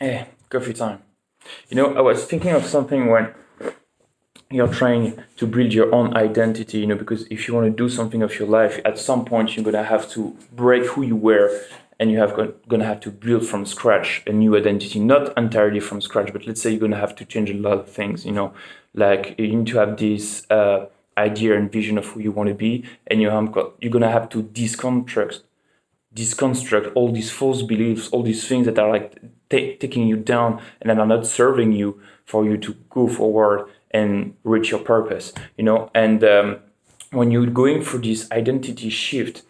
Hey, coffee time. I was thinking of something when you're trying to build your own identity, because if you want to do something of your life, at some point you're gonna have to break who you were and gonna have to build from scratch a new identity, not entirely from scratch, but let's say you're gonna have to change a lot of things, like you need to have this idea and vision of who you want to be, and you're gonna have to deconstruct all these false beliefs, all these things that are like taking you down and that are not serving you for you to go forward and reach your purpose, And when you're going through this identity shift,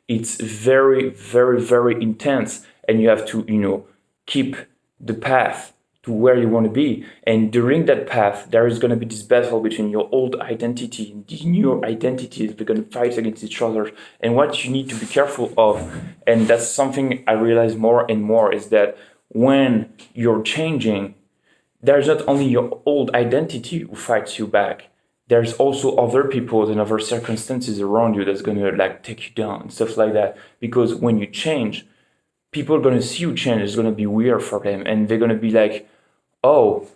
it's very, very, very intense, and you have to, keep the path to where you want to be. And during that path, there is going to be this battle between your old identity and these new identities. They're going to fight against each other. And what you need to be careful of, and that's something I realize more and more, is that when you're changing, there's not only your old identity who fights you back. There's also other people and other circumstances around you that's gonna like take you down and stuff like that. Because when you change, people are gonna see you change. It's gonna be weird for them, and they're gonna be like, "Oh,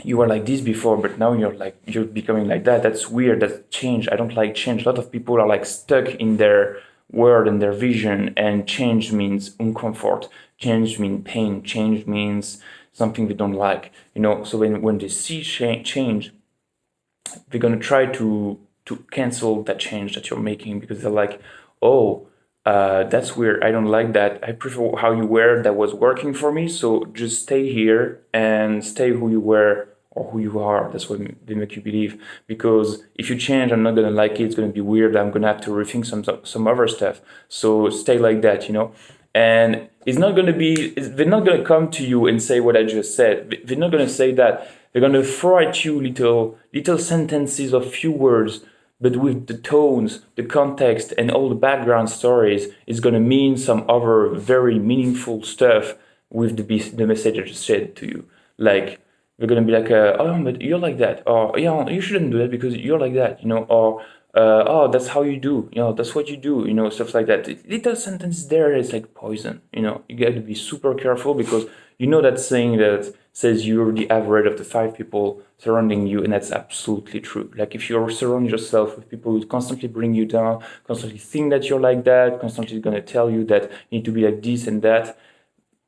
you were like this before, but now you're becoming like that. That's weird. That's change. I don't like change." A lot of people are like stuck in their world and their vision, and change means uncomfort. Change means pain. Change means something they don't like. So when they see change, they're gonna try to cancel that change that you're making, because they're like, "Oh, that's weird. I don't like that. I prefer how you were. That was working for me. So just stay here and stay who you were or who you are." That's what they make you believe. Because if you change, I'm not gonna like it. It's gonna be weird. I'm gonna have to rethink some other stuff. So stay like that. And it's not gonna be. They're not gonna come to you and say what I just said. They're not gonna say that. They're gonna throw at you little sentences of few words, but with the tones, the context, and all the background stories, it's gonna mean some other very meaningful stuff with the message I just said to you. Like they're gonna be like, "Oh, but you're like that," or "Yeah, you shouldn't do that because you're like that," or "Oh, that's how you do," "That's what you do," stuff like that. Little sentence there is like poison. You got to be super careful, because that saying that says you're the average of the five people surrounding you, and that's absolutely true. Like if you surround yourself with people who constantly bring you down, constantly think that you're like that, constantly gonna tell you that you need to be like this and that,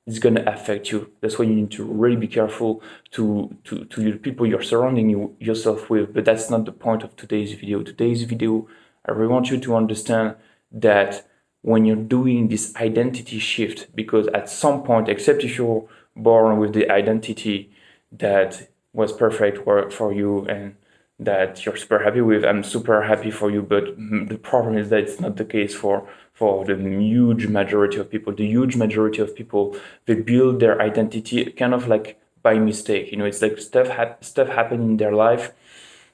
it's gonna affect you. That's why you need to really be careful to the people you're surrounding yourself with. But that's not the point of today's video. Today's video, I really want you to understand that when you're doing this identity shift, because at some point, except if you're born with the identity that was perfect for you and that you're super happy with, I'm super happy for you. But the problem is that it's not the case for the huge majority of people. The huge majority of people, they build their identity kind of like by mistake. It's like stuff happen in their life.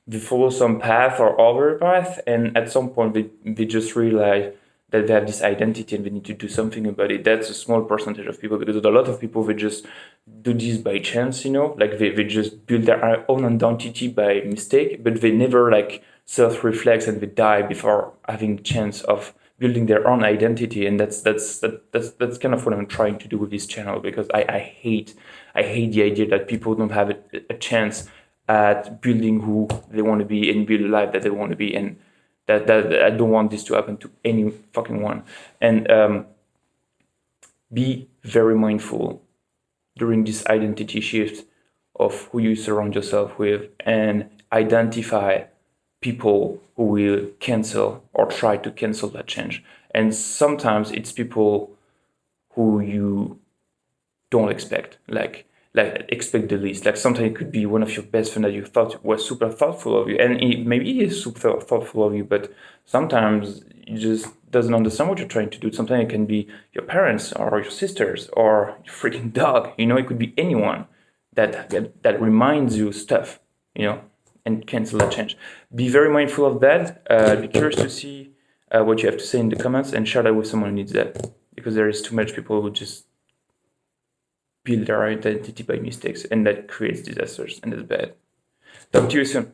They follow some path or other path, and at some point they just realize that they have this identity and they need to do something about it. That's a small percentage of people, because a lot of people, they just do this by chance, like they just build their own identity by mistake, but they never like self-reflect, and they die before having chance of building their own identity. And that's kind of what I'm trying to do with this channel, because I hate the idea that people don't have a chance at building who they want to be and build a life that they want to be. And that I don't want this to happen to any fucking one. And be very mindful during this identity shift of who you surround yourself with, and identify people who will cancel or try to cancel that change. And sometimes it's people who you don't expect, like expect the least. Like sometimes it could be one of your best friends that you thought was super thoughtful of you, and maybe he is super thoughtful of you, but sometimes you just doesn't understand what you're trying to do. Sometimes it can be your parents or your sisters or your freaking dog. It could be anyone that reminds you stuff. And cancel that change. Be very mindful of that. Be curious to see what you have to say in the comments, and share that with someone who needs that, because there is too much people who just build their identity by mistakes, and that creates disasters, and that's bad. Talk to you soon.